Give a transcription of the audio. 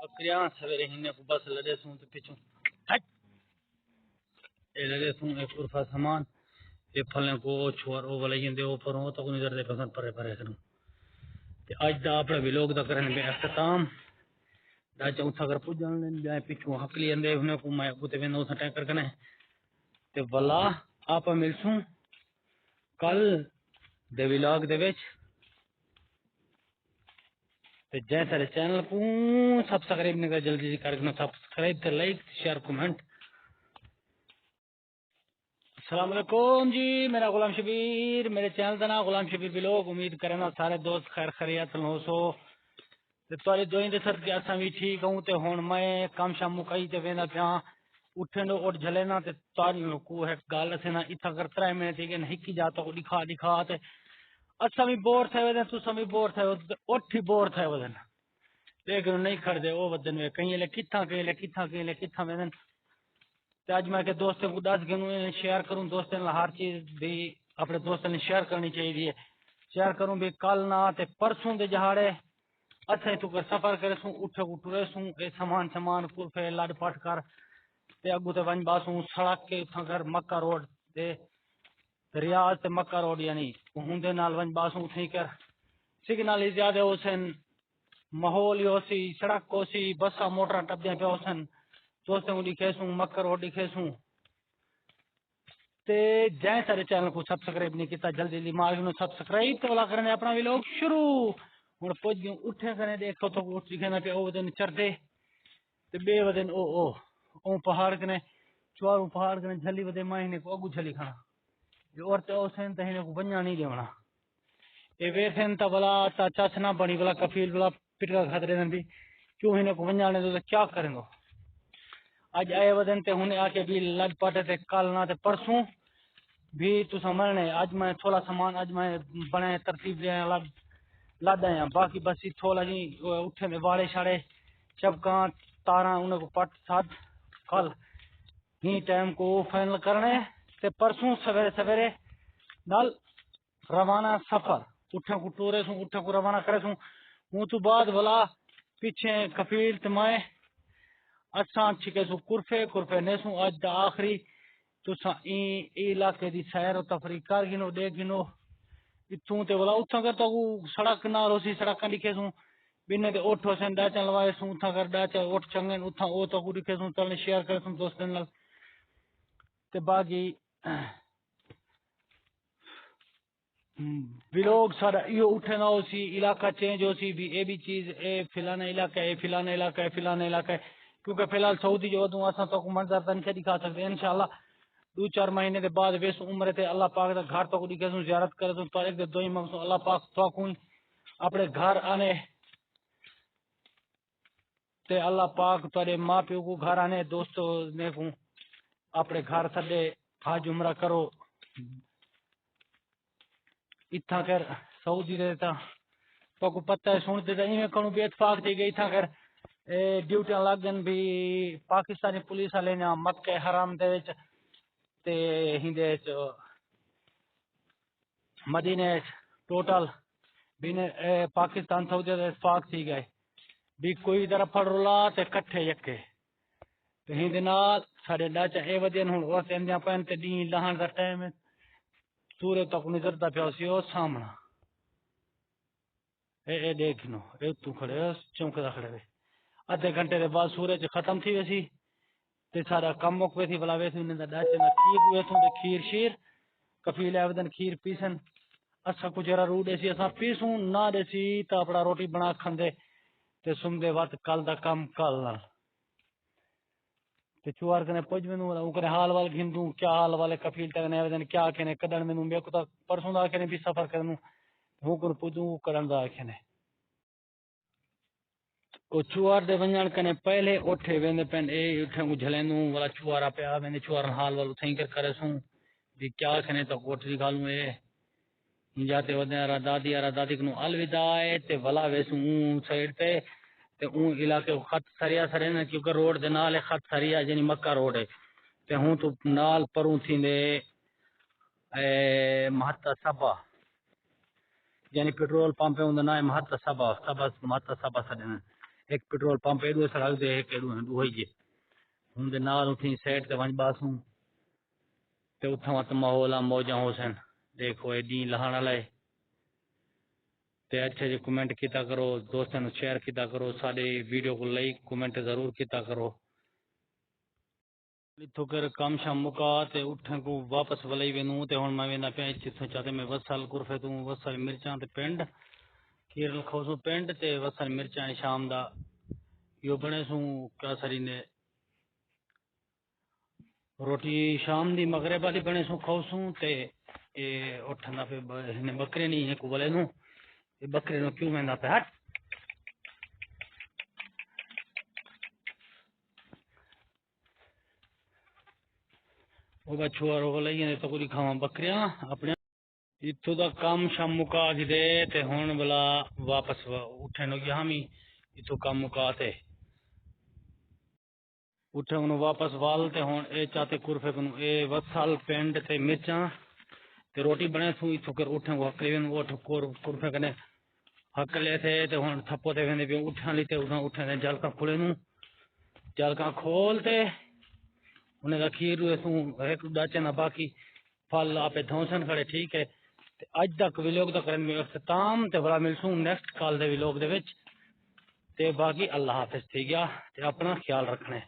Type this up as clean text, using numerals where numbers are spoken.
بکریاں سویرے ہنے کو بس لڑے سوں تے پیچھوں اے لڑے سوں ایک طرفہ سامان یہ پھلیں کو چھوڑ او والے جندے اوپر ہو تو نظر دے پسند پرے پرے کروں تے اج دا اپنے ویلوگ دا کرن بے اختتام دا چوتھا کر پجن لین جائے پیچھوں حقلی اندے ہنے کو میں کو تے وینو سٹا کر کنے تے ولا آپ ملسوں کل دے ویلوگ دے وچ تے جیسے چینل کو سبسکرائب نہیں کر جلدی سے کر کے سبسکرائب تے لائک شیئر کمنٹ. السلام علیکم جی، میرا غلام شبیر، میرے چینل کا نام غلام شبیر ویلوگ. امید کرنا سارے دوست خیر خیریت ہو سو تے تواڈے دوئیں دے صدقے اساں وی ٹھیک ہوں تے ہن میں کام شام مکئی تے ویندا پیا اٹھن اٹھ جھلے نا تے تاری کو ایک گل اسنا ایتھا کر 3 منٹ کہ ہکی جاتا کو دکھا تے اساں وی بور تھے ودن تساں وی بور تھے اٹھ ہی بور تھے ودن لیکن نہیں کھڑدے او ودن وے کہیں لے کتھاں ودن تے اج میں کہ دوستوں کو دس گنوں شیئر کروں دوستوں نے ہر چیز بھی اپنے دوستوں نے شیئر کرنی چاہیے شیئر کروں بھی کل نہ تے پرسوں دے جہاڑے اچھا تو سفر کرے سوں اٹھ ٹرے سوں اے سامان کلفے لڈ پٹ کر تے اگو تے ون باسوں سڑک کے اتھاں کر مکہ روڈ تے ریاض تے مکہ روڈ یعنی ہوندے نال ون باسوں اٹھیں کر سگنل ہی زیادہ ہوسن ماحول ہی ہوسی سڑک ہوسی بساں موٹر ٹپدیاں پہ ہوسن دوستوں کو لکھے سوں مکہ روڈ لکھے سوں تے جائیں سارے چینل کو سبسکرائب نہیں کیتا جلدی مار نو سبسکرائب تے والا کرنے اپنا ویلوگ شروع ہن پوج گئے اٹھے کنے دیکھو تو اٹھ لکھنا پہ او دن چردے تے بے ودن او پہاڑ کنے چواروں پہاڑ کنے جھلی ودے مہینے کو اگو جھلی کھانا جو اور تے او سین تے کو بنیا نہیں دیونا اے ویسن تا والا تا چاچنا بنی والا کفیل والا پٹکا خطرے دن بھی کیوں ہنے کو بنیا نے تو کیا کریں گے اج آئے ودن تے ہنے آ کے بھی لگ پٹے تے کل نہ تے پرسوں بھی تو سمجھنے اج میں تھوڑا سامان اج میں بنے ترتیب دے لاد آیا باقی بس تھوڑا جی اٹھے میں واڑے شاڑے چبکاں تاراں انہاں کو پٹ ساتھ کل ہی ٹائم کو فائنل کرنے تے پرسوں سویرے نال روانہ سفر اٹھا کو ٹورے سوں اٹھا کو روانہ کرے سوں ہوں تو بعد بلا پیچھے کفیل تے میں اساں چھکے سو کرفے نے سوں اج دا آخری تساں ای علاقے دی سیر و تفریح کر گنو دے گنو اتھوں تے والا اتھاں کر تو سڑک نہ روسی سڑکاں لکھے سوں بنے تے اٹھو سن ڈاچا لوائے سوں اتھاں کر ڈاچا اٹھ چنگن اتھاں او تو لکھے سوں چلنے شیئر کر سوں دوستاں نال تے باقی ویلوگ سارا یہ اٹھے نہ ہو سی علاقہ چینج ہو سی بھی اے بھی چیز اے فلانا علاقہ ہے فلانا علاقہ ہے فلانا علاقہ ہے کیونکہ فی الحال سعودی جو دوں اساں تو منظر تن کے دکھا سکتے ہیں انشاءاللہ 2-4 مہینے کے بعد ویس عمر تے اللہ پاک دا گھر تو دکھے سوں زیارت کرے تو تاریخ دے دوئی منسو اللہ پاک تو کوئی اپنے گھر آنے تے اللہ پاک تارے ماں پیو کو گھر آنے دوستو نے کو اپنے گھر سدے حج عمرہ کرو اتھا کر سعودی دیتا تو کو پتہ ہے سنتے تے ایویں کنو بے اتفاق تھی گئی تھا کر ڈیوٹیاں لگن بھی پاکستانی پولیس والے نے مکہ حرام دے وچ تے ہندے وچ مدینے ٹوٹل بین پاکستان سعودی دے اتفاق تھی گئے بھی کوئی طرف پھڑ رلا تے کٹھے یکے تے ہندے نال ساڈے ڈاچا اے ودین ہن او سندیاں پن تے ڈی لہن دا ٹائم سورے تک نظر دا پیا سی او سامنا اے دیکھنو اے تو کھڑے چونکدا کھڑے وے آدھے گھنٹے دے بعد سورج ختم تھی ویسی تے سارا کم مک ویسی بلا ویسی نے دا ڈاچے نا کھیر ویسوں تے کھیر شیر کفیل اودن کھیر پیسن اسا کو جرا رو دے سی اسا پیسوں نہ دے سی تا اپنا روٹی بنا کھندے تے سمدے وقت کل دا کم کل نال تے چوار کنے پوج مینوں او کرے حال وال گھندوں کیا حال والے کفیل تے نے اودن کیا کنے کڈن مینوں میں کو تا پرسوں دا کنے بھی سفر کرنوں ہو کر پوجوں کرن دا کنے او چوار دے ونجان کنے پہلے اٹھے ویندے پن اے اٹھے کو جھلینوں والا چوارا پیا ویندے چوار حال وال تھیں کر کرے سوں دی کیا کنے تو کوٹری گالوں اے جاتے ودے را دادی کنو الوداع تے ولا ویسوں سائیڈ تے اون علاقے خط سریا سرنا کیونکہ روڈ دے نال خط سریا یعنی مکہ روڈ ہے تے ہوں تو نال پروں تھیندے مہتا صبا یعنی پیٹرول پمپ ہوندا نا مہتا صبا مہتا صبا سدن ایک پیٹرول پمپ ایڈو سڑک دے ایک ایڈو ہنڈو ہوئی جے ہوں دے نال اٹھی سیٹ تے ونج باسوں تے اتھا وقت ماحول موجاں حسین دیکھو اے دین لہانا لائے تے اچھے جی کمنٹ کیتا کرو دوستاں نو شیئر کیتا کرو ساڈے ویڈیو کو لائک کمنٹ ضرور کیتا کرو اتھوں کر کام شام مکا تے اٹھن کو واپس ولی وینوں تے ہن میں وینا پیا جتھوں چاہتے میں وصل کرفے تو وصل مرچاں تے پنڈ کیرل کھوسو پنڈ تے وصل مرچاں شام دا یو بنے سوں کیا سری نے روٹی شام دی مغرب والی بنے سوں کھوسوں تے اے اٹھنا پہ نے بکرے نہیں ہے کو بولے نو اے بکرے نو کیوں ویندا پہ ہٹ وہ بچو رو لئی تو کوئی کھاواں بکریاں اپنے اتھوں دا کام شام مکا دی دے تے ہن بلا واپس اٹھن نو یہاں می اتھوں کام مکا تے اٹھے انہوں واپس وال تے ہون اے چاہتے کرفے کنو اے وصل پینڈ تے مرچاں تے روٹی بنے سو اتھو کر اٹھیں وہ قریباً وہ کرفے کنے حق لے تھے تے ہون تھپو تے ویندے بھی اٹھاں لیتے اٹھیں تے جلکا کھولے نو جلکا کھول تے انہیں دا کھیر ہوئے سو ایک ڈاچے نہ باقی پھل آپے دھونسن کھڑے ٹھیک ہے تے اج تک ویلوگ دا کرن میں اختتام تے بڑا ملسوں نیکسٹ کال دے ویلوگ دے وچ تے باقی اللہ حافظ تھی گیا تے اپنا خیال رکھنے